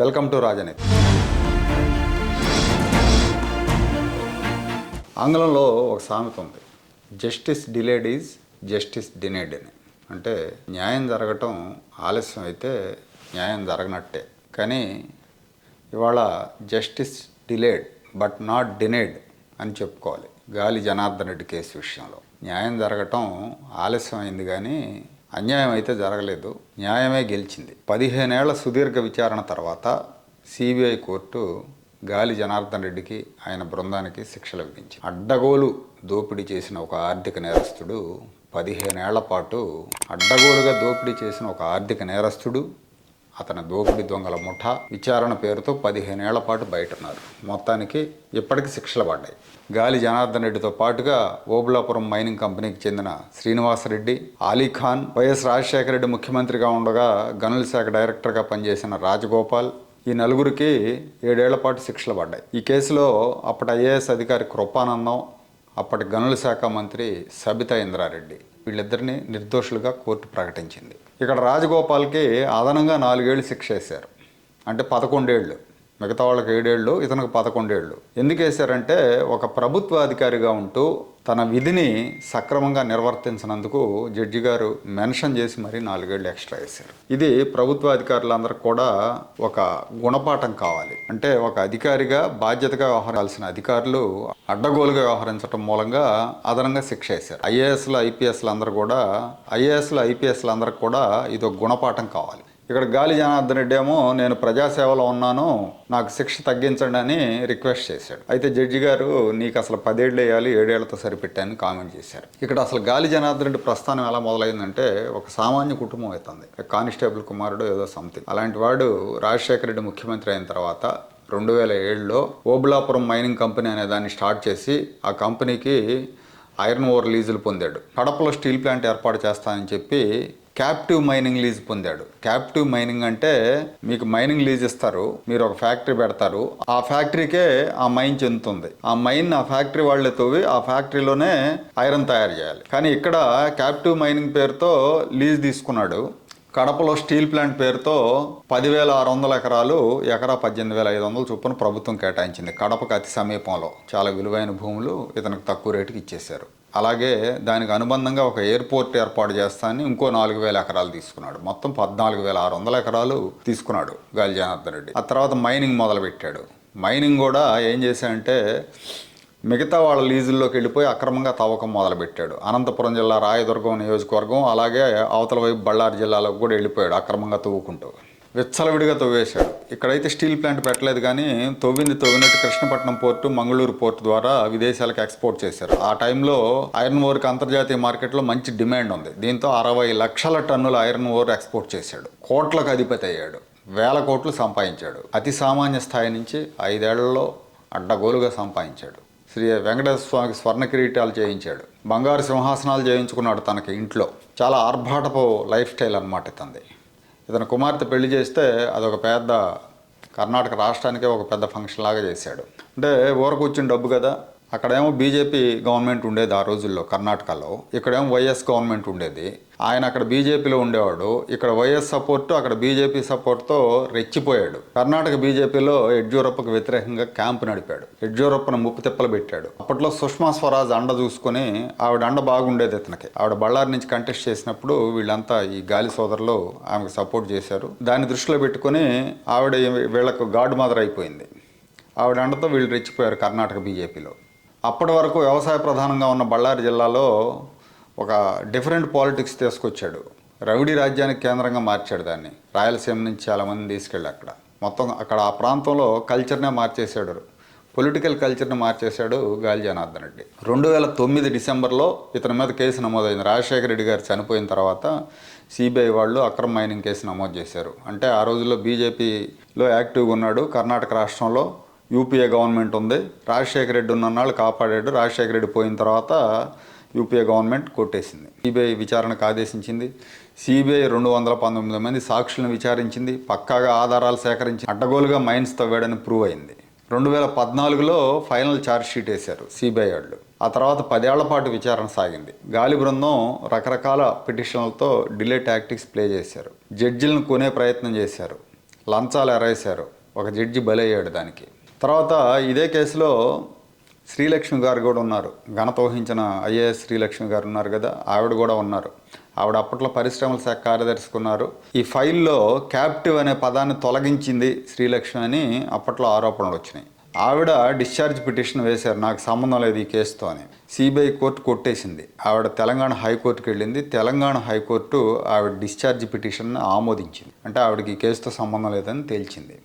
Welcome to రాజనీతి. ఆంగ్లంలో ఒక సామెత ఉంది, justice delayed is justice denied అని. అంటే న్యాయం జరగటం ఆలస్యం అయితే న్యాయం జరగనట్టే. కానీ ఇవాళ justice delayed but not denied అని చెప్పుకోవాలి. గాలి జనార్దన్ రెడ్డి కేసు విషయంలో న్యాయం జరగటం ఆలస్యం అయింది, కానీ అన్యాయం అయితే జరగలేదు, న్యాయమే గెలిచింది. 15 ఏళ్ల సుదీర్ఘ విచారణ తర్వాత సిబిఐ కోర్టు గాలి జనార్దన్ రెడ్డికి ఆయన బృందానికి శిక్షలు విధించింది. అడ్డగోలు దోపిడీ చేసిన ఒక ఆర్థిక నేరస్తుడు 15 ఏళ్ల పాటు అడ్డగోలుగా దోపిడీ చేసిన ఒక ఆర్థిక నేరస్తుడు, అతని దోపిడీ దొంగల ముఠా విచారణ పేరుతో 15 ఏళ్ల పాటు బయట ఉన్నారు. మొత్తానికి ఇప్పటికి శిక్షలు పడ్డాయి. గాలి జనార్దన్ రెడ్డితో పాటుగా ఓబులాపురం మైనింగ్ కంపెనీకి చెందిన శ్రీనివాసరెడ్డి, అలీఖాన్, వైఎస్ రాజశేఖర రెడ్డి ముఖ్యమంత్రిగా ఉండగా గనుల శాఖ డైరెక్టర్గా పనిచేసిన రాజగోపాల్, ఈ నలుగురికి 7 ఏళ్ల పాటు శిక్షలు పడ్డాయి. ఈ కేసులో అప్పటి ఐఏఎస్ అధికారి కృపానందం, అప్పటి గనుల శాఖ మంత్రి సబితా ఇంద్రారెడ్డి, వీళ్ళిద్దరిని నిర్దోషులుగా కోర్టు ప్రకటించింది. ఇక్కడ రాజగోపాల్కి అదనంగా 4 ఏళ్ళు శిక్ష వేశారు. అంటే 11 ఏళ్ళు. మిగతా వాళ్ళకి 7 ఏళ్ళు, ఇతనికి 11 ఏళ్ళు. ఎందుకు వేశారంటే ఒక ప్రభుత్వ అధికారిగా ఉంటూ తన విధిని సక్రమంగా నిర్వర్తించినందుకు జడ్జి గారు మెన్షన్ చేసి మరీ 4 ఏళ్ళు ఎక్స్ట్రా వేశారు. ఇది ప్రభుత్వ అధికారులందరికీ కూడా ఒక గుణపాఠం కావాలి. అంటే ఒక అధికారిగా బాధ్యతగా వ్యవహరించాల్సిన అధికారులు అడ్డగోలుగా వ్యవహరించడం మూలంగా అదనంగా శిక్ష వేశారు. ఐఏఎస్లు ఐపీఎస్లు అందరికి కూడా ఇది ఒక గుణపాఠం కావాలి. ఇక్కడ గాలి జనార్దన్ రెడ్డి ఏమో నేను ప్రజాసేవలో ఉన్నాను, నాకు శిక్ష తగ్గించండి అని రిక్వెస్ట్ చేశాడు. అయితే జడ్జి గారు నీకు అసలు 10 ఏళ్ళు వేయాలి, 7 ఏళ్లతో సరిపెట్టాను కామెంట్ చేశారు. ఇక్కడ అసలు గాలి జనార్దన్ రెడ్డి ప్రస్థానం ఎలా మొదలైందంటే ఒక సామాన్య కుటుంబం అవుతుంది. కానిస్టేబుల్ కుమారుడు ఏదో సంథింగ్. అలాంటి వాడు రాజశేఖర రెడ్డి ముఖ్యమంత్రి అయిన తర్వాత 2007లో ఓబులాపురం మైనింగ్ కంపెనీ అనే దాన్ని స్టార్ట్ చేసి ఆ కంపెనీకి ఐరన్ ఓర్ లీజులు పొందాడు. కడపలో స్టీల్ ప్లాంట్ ఏర్పాటు చేస్తానని చెప్పి క్యాప్టివ్ మైనింగ్ లీజ్ పొందాడు. క్యాప్టివ్ మైనింగ్ అంటే మీకు మైనింగ్ లీజ్ ఇస్తారు, మీరు ఒక ఫ్యాక్టరీ పెడతారు, ఆ ఫ్యాక్టరీకే ఆ మైన్ చెందుతుంది. ఆ మైన్ ఆ ఫ్యాక్టరీ వాళ్ళే తవ్వి ఆ ఫ్యాక్టరీలోనే ఐరన్ తయారు చేయాలి. కానీ ఇక్కడ క్యాప్టివ్ మైనింగ్ పేరుతో లీజ్ తీసుకున్నాడు. కడపలో స్టీల్ ప్లాంట్ పేరుతో 10,600 ఎకరాలు, ఎకరా 18,500 చొప్పున ప్రభుత్వం కేటాయించింది. కడపకు అతి సమీపంలో చాలా విలువైన భూములు ఇతనికి తక్కువ రేటుకి ఇచ్చేశారు. అలాగే దానికి అనుబంధంగా ఒక ఎయిర్పోర్ట్ ఏర్పాటు చేస్తానని ఇంకో 4,000 ఎకరాలు తీసుకున్నాడు. మొత్తం 14,600 ఎకరాలు తీసుకున్నాడు గాలి జనార్దన్ రెడ్డి. ఆ తర్వాత మైనింగ్ మొదలుపెట్టాడు. మైనింగ్ కూడా ఏం చేశాడంటే మిగతా వాళ్ళ లీజుల్లోకి వెళ్ళిపోయి అక్రమంగా తవ్వకం మొదలుపెట్టాడు. అనంతపురం జిల్లా రాయదుర్గం నియోజకవర్గం, అలాగే అవతల వైపు బళ్ళారి జిల్లాలోకి కూడా వెళ్ళిపోయాడు అక్రమంగా తవ్వుకుంటూ. విచ్చలవిడిగా తవ్వేశాడు. ఇక్కడైతే స్టీల్ ప్లాంట్ పెట్టలేదు, కానీ తవ్వినట్టు కృష్ణపట్నం పోర్టు, మంగళూరు పోర్టు ద్వారా విదేశాలకు ఎక్స్పోర్ట్ చేశారు. ఆ టైంలో ఐరన్ ఓర్కి అంతర్జాతీయ మార్కెట్లో మంచి డిమాండ్ ఉంది. దీంతో 60 లక్షల టన్నుల ఐరన్ ఓర్ ఎక్స్పోర్ట్ చేశాడు. కోట్లకు అధిపతి అయ్యాడు. 1000 కోట్లు సంపాదించాడు. అతి సామాన్య స్థాయి నుంచి 5 ఏళ్లలో అడ్డగోలుగా సంపాదించాడు. శ్రీ వెంకటేశ్వర స్వామికి స్వర్ణ కిరీటాలు చేయించాడు. బంగారు సింహాసనాలు చేయించుకున్నాడు తనకి ఇంట్లో. చాలా ఆర్భాటపు లైఫ్ స్టైల్ అన్నమాట ఇతంది. ఇతను కుమార్తె పెళ్లి చేస్తే అదొక పెద్ద కర్ణాటక రాష్ట్రానికే ఒక పెద్ద ఫంక్షన్ లాగా చేశాడు. అంటే ఊరకు వచ్చిన డబ్బు కదా. అక్కడేమో బీజేపీ గవర్నమెంట్ ఉండేది ఆ రోజుల్లో కర్ణాటకలో, ఇక్కడేమో వైఎస్ గవర్నమెంట్ ఉండేది. ఆయన అక్కడ బీజేపీలో ఉండేవాడు, ఇక్కడ వైఎస్ సపోర్టు, అక్కడ బీజేపీ సపోర్ట్తో రెచ్చిపోయాడు. కర్ణాటక బీజేపీలో యడ్యూరప్పకు వ్యతిరేకంగా క్యాంపు నడిపాడు. యడ్యూరప్పను ముప్పు తిప్పలు పెట్టాడు. అప్పట్లో సుష్మా స్వరాజ్ అండ చూసుకొని, ఆవిడ అండ బాగుండేది ఇతనికి. ఆవిడ బళ్ళారి నుంచి కంటెస్ట్ చేసినప్పుడు వీళ్ళంతా ఈ గాలి సోదరులు ఆమెకు సపోర్ట్ చేశారు. దాన్ని దృష్టిలో పెట్టుకుని ఆవిడ వీళ్ళకు గాడ్ మదర్ అయిపోయింది. ఆవిడ అండతో వీళ్ళు రెచ్చిపోయారు కర్ణాటక బీజేపీలో. అప్పటి వరకు వ్యవసాయ ప్రధానంగా ఉన్న బళ్ళారి జిల్లాలో ఒక డిఫరెంట్ పాలిటిక్స్ తీసుకొచ్చాడు. రౌడీ రాజ్యానికి కేంద్రంగా మార్చాడు దాన్ని. రాయలసీమ నుంచి చాలామంది తీసుకెళ్ళి మొత్తం అక్కడ ఆ ప్రాంతంలో కల్చర్నే మార్చేశాడు. పొలిటికల్ కల్చర్ని మార్చేశాడు గాలి జనార్దన్ రెడ్డి. 2009 డిసెంబర్లో ఇతని మీద కేసు నమోదైంది. రాజశేఖర రెడ్డి గారు చనిపోయిన తర్వాత సిబిఐ వాళ్ళు అక్రమ మైనింగ్ కేసు నమోదు చేశారు. అంటే ఆ రోజుల్లో బీజేపీలో యాక్టివ్గా ఉన్నాడు. కర్ణాటక రాష్ట్రంలో యూపీఏ గవర్నమెంట్ ఉంది. రాజశేఖర రెడ్డి ఉన్ననాళ్ళు కాపాడాడు. రాజశేఖర రెడ్డి పోయిన తర్వాత యూపీఏ గవర్నమెంట్ కొట్టేసింది. సిబిఐ విచారణకు ఆదేశించింది. సిబిఐ 219 మంది సాక్షులను విచారించింది. పక్కాగా ఆధారాలు సేకరించి అడ్డగోలుగా మైన్స్ తవ్వాడని ప్రూవ్ అయింది. 2014లో ఫైనల్ ఛార్జ్ షీట్ వేశారు సిబిఐ వాళ్ళు. ఆ తర్వాత 10 ఏళ్ల పాటు విచారణ సాగింది. గాలి బృందం రకరకాల పిటిషన్లతో డిలే టాక్టిక్స్ ప్లే చేశారు. జడ్జిలను కొనే ప్రయత్నం చేశారు. లంచాలు ఎరేశారు. ఒక జడ్జి బలయ్యాడు దానికి. తర్వాత ఇదే కేసులో శ్రీలక్ష్మి గారు కూడా ఉన్నారు. ఘనత వహించిన ఐఏఎస్ శ్రీలక్ష్మి గారు ఉన్నారు కదా, ఆవిడ కూడా ఉన్నారు. ఆవిడ అప్పట్లో పరిశ్రమల శాఖ కార్యదర్శి ఉన్నారు. ఈ ఫైల్లో క్యాప్టివ్ అనే పదాన్ని తొలగించింది శ్రీలక్ష్మి అని అప్పట్లో ఆరోపణలు వచ్చినాయి. ఆవిడ డిశ్చార్జ్ పిటిషన్ వేశారు, నాకు సంబంధం లేదు ఈ కేసుతో అని. సిబిఐ కోర్టు కొట్టేసింది. ఆవిడ తెలంగాణ హైకోర్టుకి వెళ్ళింది. తెలంగాణ హైకోర్టు ఆవిడ డిశ్చార్జ్ పిటిషన్ని ఆమోదించింది. అంటే ఆవిడకి ఈ కేసుతో సంబంధం లేదని తేల్చింది.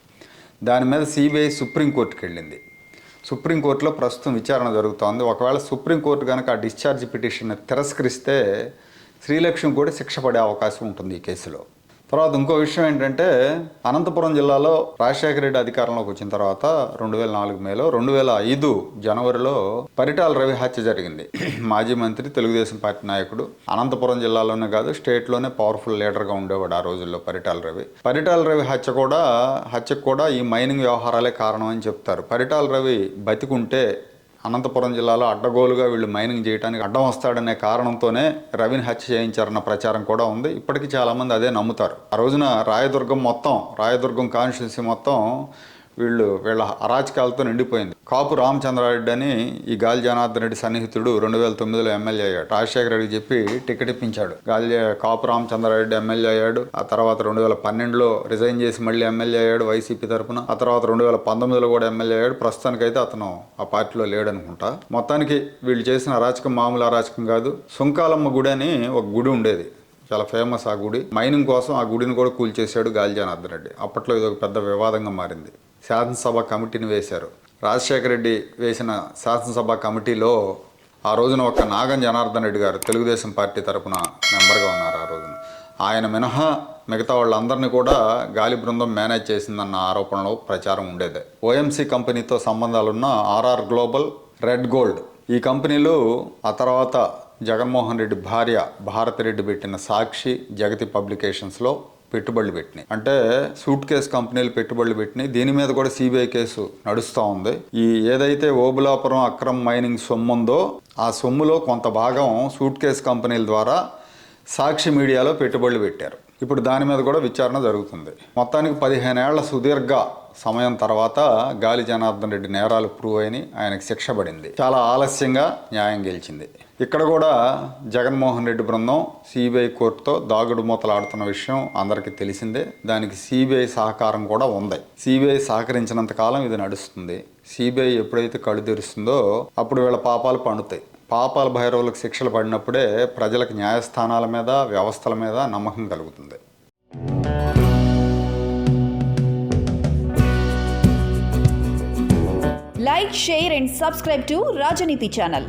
దాని మీద సిబిఐ సుప్రీంకోర్టుకి వెళ్ళింది. సుప్రీంకోర్టులో ప్రస్తుతం విచారణ జరుగుతోంది. ఒకవేళ సుప్రీంకోర్టు కనుక ఆ డిశ్చార్జ్ పిటిషన్ని తిరస్కరిస్తే శ్రీలక్ష్మి కూడా శిక్ష పడే అవకాశం ఉంటుంది ఈ కేసులో. తర్వాత ఇంకో విషయం ఏంటంటే, అనంతపురం జిల్లాలో రాజశేఖర రెడ్డి అధికారంలోకి వచ్చిన తర్వాత 2004 మేలో 2005 జనవరిలో పరిటాల రవి హత్య జరిగింది. మాజీ మంత్రి, తెలుగుదేశం పార్టీ నాయకుడు, అనంతపురం జిల్లాలోనే కాదు స్టేట్లోనే పవర్ఫుల్ లీడర్గా ఉండేవాడు ఆ రోజుల్లో పరిటాల రవి. పరిటాల రవి హత్యకు కూడా ఈ మైనింగ్ వ్యవహారాలే కారణం అని చెప్తారు. పరిటాల రవి బతికుంటే అనంతపురం జిల్లాలో అడ్డగోలుగా వీళ్ళు మైనింగ్ చేయడానికి అడ్డం వస్తాడనే కారణంతోనే రవిని హత్య చేయించారన్న ప్రచారం కూడా ఉంది. ఇప్పటికీ చాలామంది అదే నమ్ముతారు. ఆ రోజున రాయదుర్గం కాన్స్టిట్యున్సీ మొత్తం వీళ్ళ అరాచకాలతో నిండిపోయింది. కాపు రామచంద్రారెడ్డి అని ఈ గాలి జనార్దన్ రెడ్డి సన్నిహితుడు 2009లో ఎమ్మెల్యే అయ్యాడు. రాజశేఖర రెడ్డి చెప్పి టికెట్ ఇప్పించాడు. కాపు రామచంద్రారెడ్డి ఎమ్మెల్యే అయ్యాడు. ఆ తర్వాత 2012లో రిజైన్ చేసి మళ్ళీ ఎమ్మెల్యే అయ్యాడు వైసీపీ తరఫున. ఆ తర్వాత 2019లో కూడా ఎమ్మెల్యే అయ్యాడు. ప్రస్తుతానికైతే అతను ఆ పార్టీలో లేడనుకుంటా. మొత్తానికి వీళ్ళు చేసిన అరాచకం మామూలు అరాచకం కాదు. సుంకాలమ్మ గుడి అని ఒక గుడి ఉండేది, చాలా ఫేమస్ ఆ గుడి. మైనింగ్ కోసం ఆ గుడిని కూడా కూల్చేశాడు గాలి జనార్దన్ రెడ్డి. అప్పట్లో ఇది ఒక పెద్ద వివాదంగా మారింది. శాసనసభ కమిటీని వేశారు. రాజశేఖర రెడ్డి వేసిన శాసనసభ కమిటీలో ఆ రోజున ఒక నాగం జనార్దన్ రెడ్డి గారు తెలుగుదేశం పార్టీ తరఫున మెంబర్గా ఉన్నారు. ఆ రోజున ఆయన మినహా మిగతా వాళ్ళందరినీ కూడా గాలి బృందం మేనేజ్ చేసిందన్న ఆరోపణలో ప్రచారం ఉండేది. ఓఎంసీ కంపెనీతో సంబంధాలున్న ఆర్ఆర్ గ్లోబల్, రెడ్ గోల్డ్ ఈ కంపెనీలు ఆ తర్వాత జగన్మోహన్ రెడ్డి భార్య భారతిరెడ్డి పెట్టిన సాక్షి, జగతి పబ్లికేషన్స్లో పెట్టుబడులు పెట్టినాయి. అంటే సూట్ కేసు కంపెనీలు పెట్టుబడులు పెట్టినాయి. దీని మీద కూడా సిబిఐ కేసు నడుస్తూ ఉంది. ఈ ఏదైతే ఓబులాపురం అక్రమ్ మైనింగ్ సొమ్ము ఉందో ఆ సొమ్ములో కొంత భాగం సూట్ కేసు కంపెనీల ద్వారా సాక్షి మీడియాలో పెట్టుబడులు పెట్టారు. ఇప్పుడు దాని మీద కూడా విచారణ జరుగుతుంది. మొత్తానికి 15 ఏళ్ల సుదీర్ఘ సమయం తర్వాత గాలి జనార్దన్ రెడ్డి నేరాలు ప్రూవ్ అయినాయి. ఆయనకు శిక్ష పడింది. చాలా ఆలస్యంగా న్యాయం గెలిచింది. ఇక్కడ కూడా జగన్మోహన్ రెడ్డి బృందం సిబిఐ కోర్టుతో దాగుడు మూతలాడుతున్న విషయం అందరికీ తెలిసిందే. దానికి సిబిఐ సహకారం కూడా ఉంది. సిబిఐ సహకరించినంత కాలం ఇది నడుస్తుంది. సిబిఐ ఎప్పుడైతే కళ్ళు తెరుస్తుందో అప్పుడు వీళ్ళ పాపాలు పండుతాయి. పాపాల భైరవులకు శిక్షలు పడినప్పుడే ప్రజలకు న్యాయస్థానాల మీద, వ్యవస్థల మీద నమ్మకం కలుగుతుంది. Like, share and subscribe to Rajaniti channel.